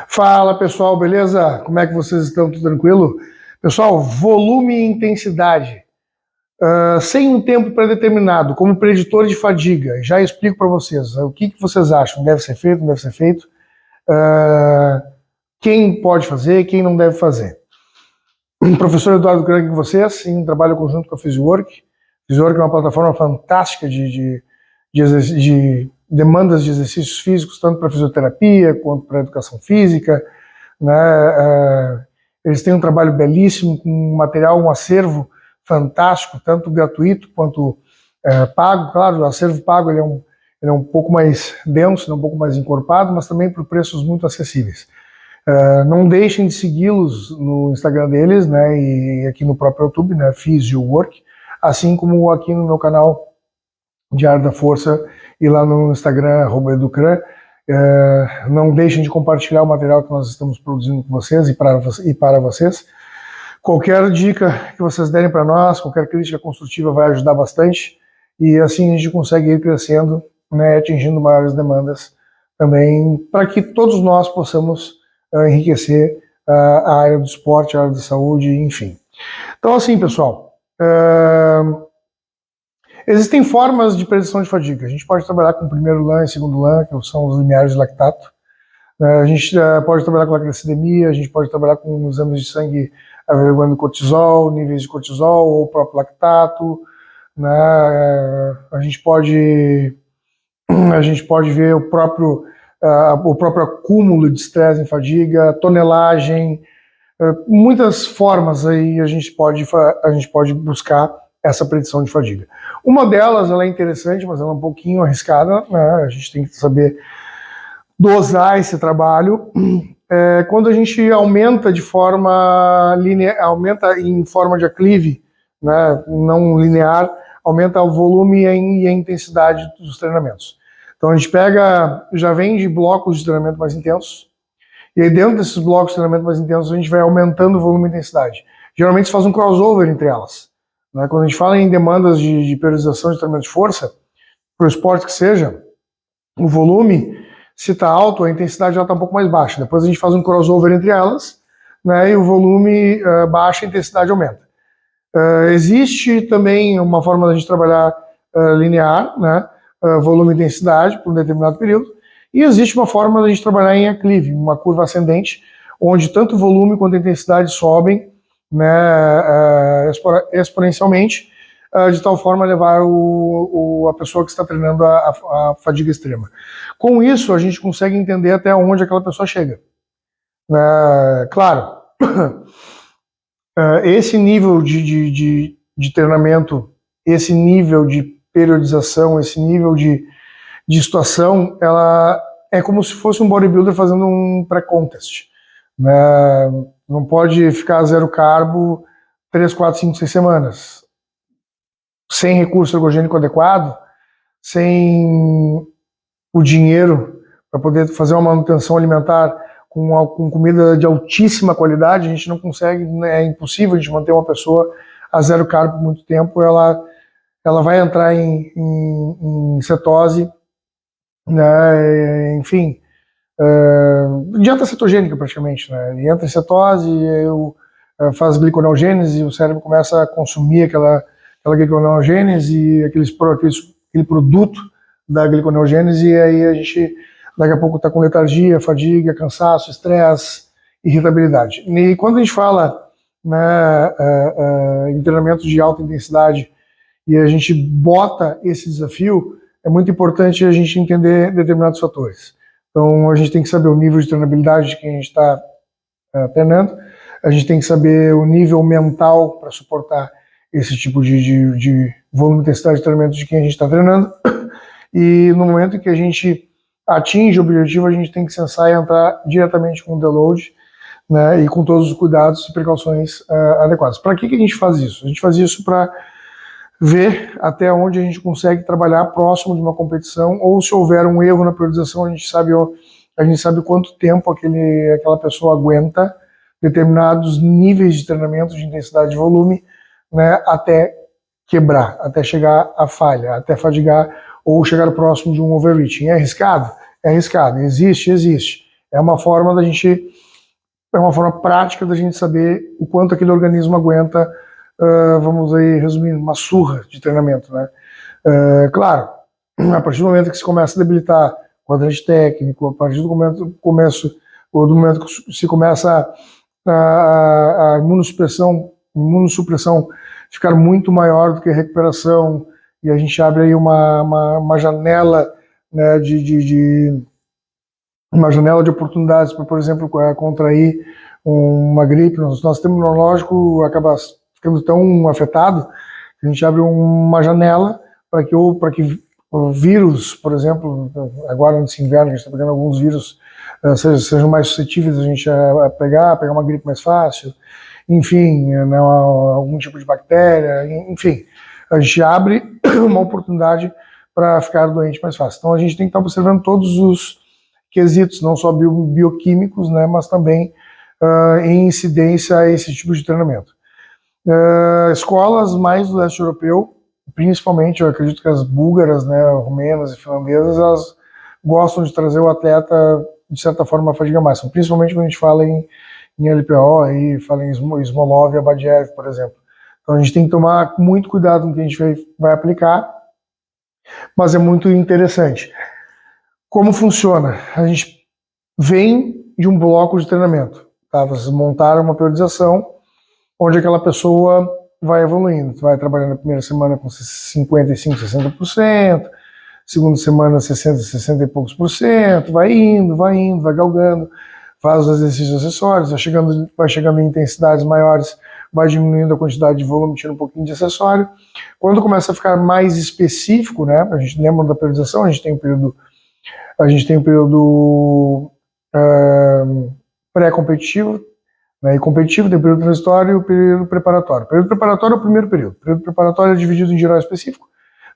Fala pessoal, beleza? Como é que vocês estão? Tudo tranquilo? Pessoal, volume e intensidade. Sem um tempo pré-determinado, como preditor de fadiga, já explico para vocês o que vocês acham. Deve ser feito, não deve ser feito? Quem pode fazer, quem não deve fazer. O professor Eduardo Krang com vocês, em um trabalho conjunto com a Physiwork. Physiwork é uma plataforma fantástica de demandas de exercícios físicos, tanto para fisioterapia quanto para educação física, né? Eles têm um trabalho belíssimo, com um material, um acervo fantástico, tanto gratuito quanto pago. Claro, o acervo pago ele é um pouco mais denso, um pouco mais encorpado, mas também por preços muito acessíveis. Não deixem de segui-los no Instagram deles, né, e aqui no próprio YouTube, né, Physiwork, assim como aqui no meu canal Diário da Força e lá no Instagram, @educran. Não deixem de compartilhar o material que nós estamos produzindo com vocês e para vocês. Qualquer dica que vocês derem para nós, qualquer crítica construtiva vai ajudar bastante, e assim a gente consegue ir crescendo, né, atingindo maiores demandas também, para que todos nós possamos enriquecer a área do esporte, a área da saúde, enfim. Então assim, pessoal, existem formas de predição de fadiga. A gente pode trabalhar com o primeiro LAN e segundo LAN, que são os limiares de lactato. A gente pode trabalhar com lactacidemia, a gente pode trabalhar com exames de sangue averiguando cortisol, níveis de cortisol ou o próprio lactato. Né? A gente pode ver o próprio acúmulo de estresse em fadiga, tonelagem, muitas formas aí a gente pode buscar essa predição de fadiga. Uma delas ela é interessante, mas ela é um pouquinho arriscada, né? A gente tem que saber dosar esse trabalho. Quando a gente aumenta de forma linear, aumenta em forma de aclive, né, não linear, aumenta o volume e a intensidade dos treinamentos. Então a gente já vem de blocos de treinamento mais intensos, e aí dentro desses blocos de treinamento mais intensos a gente vai aumentando o volume e intensidade. Geralmente se faz um crossover entre elas. Né? Quando a gente fala em demandas de periodização de treinamento de força, para o esporte que seja, o volume, se está alto, a intensidade já está um pouco mais baixa. Depois a gente faz um crossover entre elas, né, e o volume baixa, a intensidade aumenta. Existe também uma forma da gente trabalhar linear, né, volume e intensidade por um determinado período, e existe uma forma da gente trabalhar em aclive, uma curva ascendente, onde tanto o volume quanto a intensidade sobem, né, exponencialmente, de tal forma a levar a pessoa que está treinando a fadiga extrema. Com isso, a gente consegue entender até onde aquela pessoa chega. Claro, esse nível de treinamento, esse nível de periodização, esse nível de situação, ela é como se fosse um bodybuilder fazendo um pré-contest. Né? Não pode ficar zero carbo 3, 4, 5, 6 semanas. Sem recurso ergogênico adequado, sem o dinheiro para poder fazer uma manutenção alimentar com comida de altíssima qualidade, a gente não consegue, né, é impossível a gente manter uma pessoa a zero carbo por muito tempo. Ela vai entrar em cetose, né, enfim, dieta cetogênica praticamente, né, e entra em cetose, faz gliconeogênese, o cérebro começa a consumir aquela gliconeogênese, aquele produto da gliconeogênese, e aí a gente daqui a pouco está com letargia, fadiga, cansaço, estresse, irritabilidade. E quando a gente fala, né, em treinamento de alta intensidade e a gente bota esse desafio, é muito importante a gente entender determinados fatores. Então a gente tem que saber o nível de treinabilidade de quem a gente está treinando, a gente tem que saber o nível mental para suportar esse tipo de volume e intensidade de treinamento de quem a gente está treinando, e no momento em que a gente atinge o objetivo, a gente tem que cessar e entrar diretamente com o deload, né, e com todos os cuidados e precauções adequadas. Para que a gente faz isso? A gente faz isso para ver até onde a gente consegue trabalhar próximo de uma competição, ou se houver um erro na priorização, a gente sabe quanto tempo aquela pessoa aguenta determinados níveis de treinamento de intensidade e volume, né, até quebrar, até chegar à falha, até fadigar ou chegar próximo de um overreaching. É arriscado? É arriscado. Existe. É uma forma da gente, é uma forma prática da gente saber o quanto aquele organismo aguenta, vamos aí resumir, uma surra de treinamento, né? Claro, a partir do momento que se começa a debilitar o quadrante técnico, a partir do momento que se começa a imunossupressão ficar muito maior do que a recuperação, e a gente abre aí uma janela, né, uma janela de oportunidades para, por exemplo, contrair uma gripe. Nosso sistema imunológico acaba ficando tão afetado que a gente abre uma janela para que o vírus, por exemplo, agora nesse inverno a gente está pegando alguns vírus, sejam mais suscetíveis a gente a pegar uma gripe mais fácil, enfim, né, algum tipo de bactéria, enfim, a gente abre uma oportunidade para ficar doente mais fácil. Então a gente tem que estar observando todos os quesitos, não só bioquímicos, né, mas também em incidência a esse tipo de treinamento. Escolas mais do leste europeu, principalmente, eu acredito que as búlgaras, né, rumenas e finlandesas, elas gostam de trazer o atleta, de certa forma, a fadiga máxima, principalmente quando a gente fala em LPO, aí fala em Smolov e Abadiev, por exemplo. Então a gente tem que tomar muito cuidado com o que a gente vai aplicar, mas é muito interessante. Como funciona? A gente vem de um bloco de treinamento, tá? Vocês montaram uma periodização onde aquela pessoa vai evoluindo, vai trabalhando na primeira semana com 55%, 60%, segunda semana 60, 60 e poucos por cento, vai indo, vai galgando, faz os exercícios acessórios, vai chegando em intensidades maiores, vai diminuindo a quantidade de volume, tira um pouquinho de acessório. Quando começa a ficar mais específico, né, a gente lembra da periodização, a gente tem um período pré-competitivo, né, e competitivo, tem o período transitório e o período preparatório. O período preparatório é o primeiro período. O período preparatório é dividido em geral específico.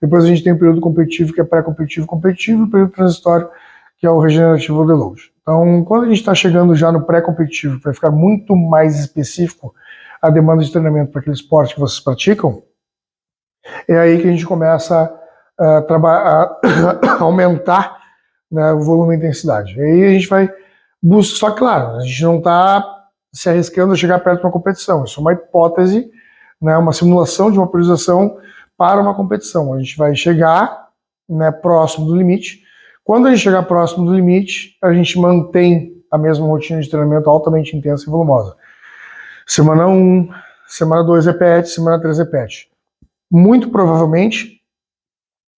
Depois a gente tem o período competitivo, que é pré-competitivo competitivo, e o período transitório, que é o regenerativo ou deload. Então, quando a gente está chegando já no pré-competitivo, para ficar muito mais específico a demanda de treinamento para aquele esporte que vocês praticam, é aí que a gente começa a aumentar, né, o volume e a intensidade. E aí a gente vai buscar, só que claro, a gente não está se arriscando a chegar perto de uma competição. Isso é uma hipótese, né, uma simulação de uma periodização para uma competição. A gente vai chegar, né, próximo do limite. Quando a gente chegar próximo do limite, a gente mantém a mesma rotina de treinamento altamente intensa e volumosa. Semana 1, semana 2 repete, semana 3 repete. Muito provavelmente,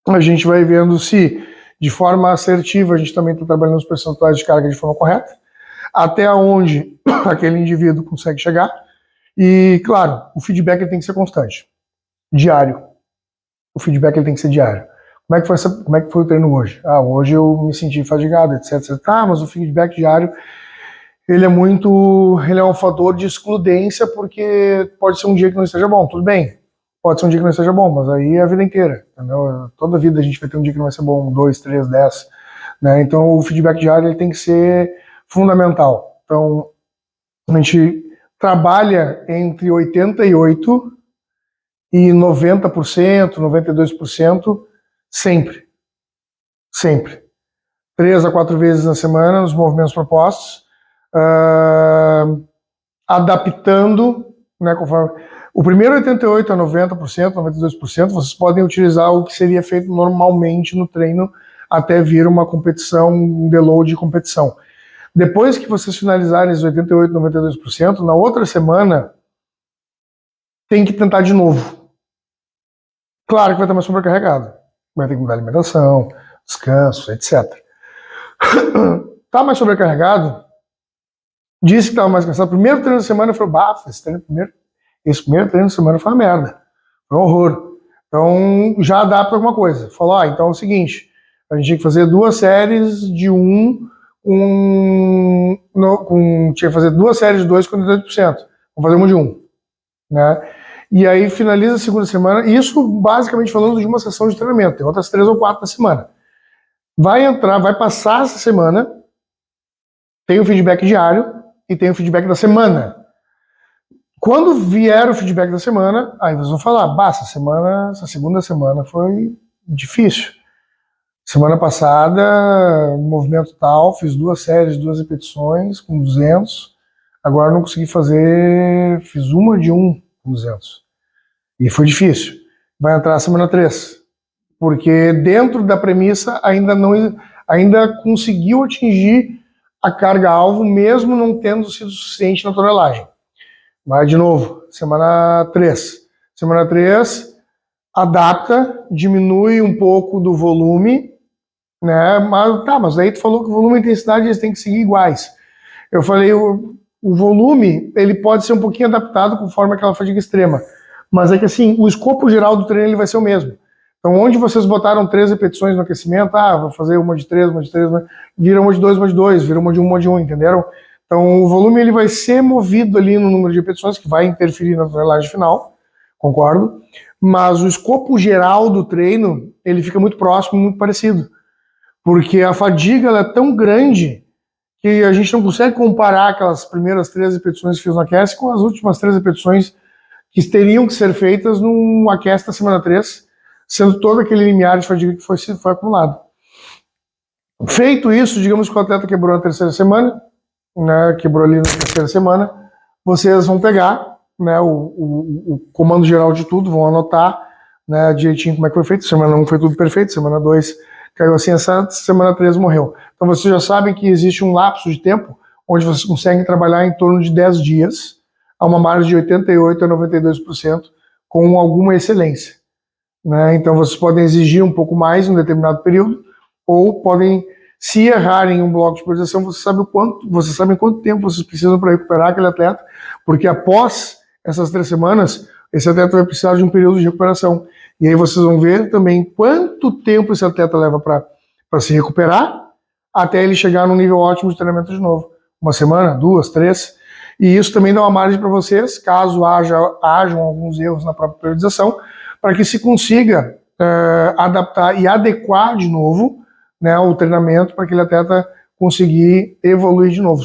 a gente vai vendo se, de forma assertiva, a gente também está trabalhando os percentuais de carga de forma correta, até onde aquele indivíduo consegue chegar. E, claro, o feedback ele tem que ser constante, diário. O feedback ele tem que ser diário. Como é que foi o treino hoje? Hoje eu me senti fadigado, etc, etc. Tá, mas o feedback diário, ele é um fator de excludência, porque pode ser um dia que não esteja bom, tudo bem. Pode ser um dia que não esteja bom, mas aí é a vida inteira, entendeu? Toda vida a gente vai ter um dia que não vai ser bom, 2, 3, 10, né? Então o feedback diário ele tem que ser fundamental. Então a gente trabalha entre 88% e 90%, 92%, sempre. Sempre. 3 a 4 vezes na semana, nos movimentos propostos, adaptando, né, conforme... O primeiro 88% a 90%, 92%, vocês podem utilizar o que seria feito normalmente no treino até vir uma competição, um deload de competição. Depois que vocês finalizarem os 88%, 92%, na outra semana tem que tentar de novo. Claro que vai estar mais sobrecarregado. Vai ter que mudar a alimentação, descanso, etc. Tá mais sobrecarregado, disse que estava mais cansado. Primeiro treino da semana foi bafo. Esse primeiro treino da semana foi uma merda. Foi um horror. Então já adapta alguma coisa. Falou, então é o seguinte, a gente tinha que fazer 2 séries de tinha que fazer 2 séries de 2 com 18%. Vamos fazer uma de 1. Né? E aí finaliza a segunda semana, isso basicamente falando de uma sessão de treinamento, tem outras 3 ou 4 na semana. Vai passar essa semana, tem o feedback diário e tem o feedback da semana. Quando vier o feedback da semana, aí vocês vão falar, essa segunda semana foi difícil. Semana passada, movimento tal, fiz 2 séries, 2 repetições com 200. Agora não consegui fazer, fiz uma de 1 com 200. E foi difícil. Vai entrar a semana 3, porque dentro da premissa ainda conseguiu atingir a carga-alvo, mesmo não tendo sido suficiente na tonelagem. Vai de novo, semana 3. Semana 3, adapta, diminui um pouco do volume, né? Mas aí tu falou que o volume e a intensidade eles têm que seguir iguais. Eu falei, o volume, ele pode ser um pouquinho adaptado conforme aquela fadiga extrema, mas é que assim, o escopo geral do treino ele vai ser o mesmo. Então, onde vocês botaram 3 repetições no aquecimento, vou fazer uma de 3, vira uma de 2, uma de 2, vira uma de 1, entenderam? Então, o volume ele vai ser movido ali no número de repetições, que vai interferir na tonelagem final, concordo, mas o escopo geral do treino, ele fica muito próximo, muito parecido, porque a fadiga ela é tão grande que a gente não consegue comparar aquelas primeiras 3 repetições que fiz no aquece com as últimas 3 repetições que teriam que ser feitas no aquece da semana 3, sendo todo aquele limiar de fadiga que foi acumulado. Feito isso, digamos que o atleta quebrou na terceira semana, né, quebrou ali na terceira semana, vocês vão pegar, né, o comando geral de tudo, vão anotar, né, direitinho como é que foi feito. Semana 1 foi tudo perfeito, semana 2 caiu assim, essa semana 3 morreu. Então vocês já sabem que existe um lapso de tempo onde vocês conseguem trabalhar em torno de 10 dias, a uma margem de 88% a 92%, com alguma excelência, né? Então vocês podem exigir um pouco mais em um determinado período, ou podem, se errarem um bloco de periodização, vocês sabem quanto tempo vocês precisam para recuperar aquele atleta, porque após essas 3 semanas, esse atleta vai precisar de um período de recuperação. E aí vocês vão ver também quanto tempo esse atleta leva para se recuperar, até ele chegar no nível ótimo de treinamento de novo. 1 semana, 2, 3. E isso também dá uma margem para vocês, caso hajam alguns erros na própria periodização, para que se consiga adaptar e adequar de novo, né, o treinamento para aquele atleta conseguir evoluir de novo,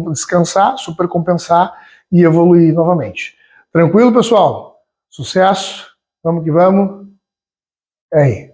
descansar, supercompensar e evoluir novamente. Tranquilo, pessoal? Sucesso, vamos que vamos. É aí.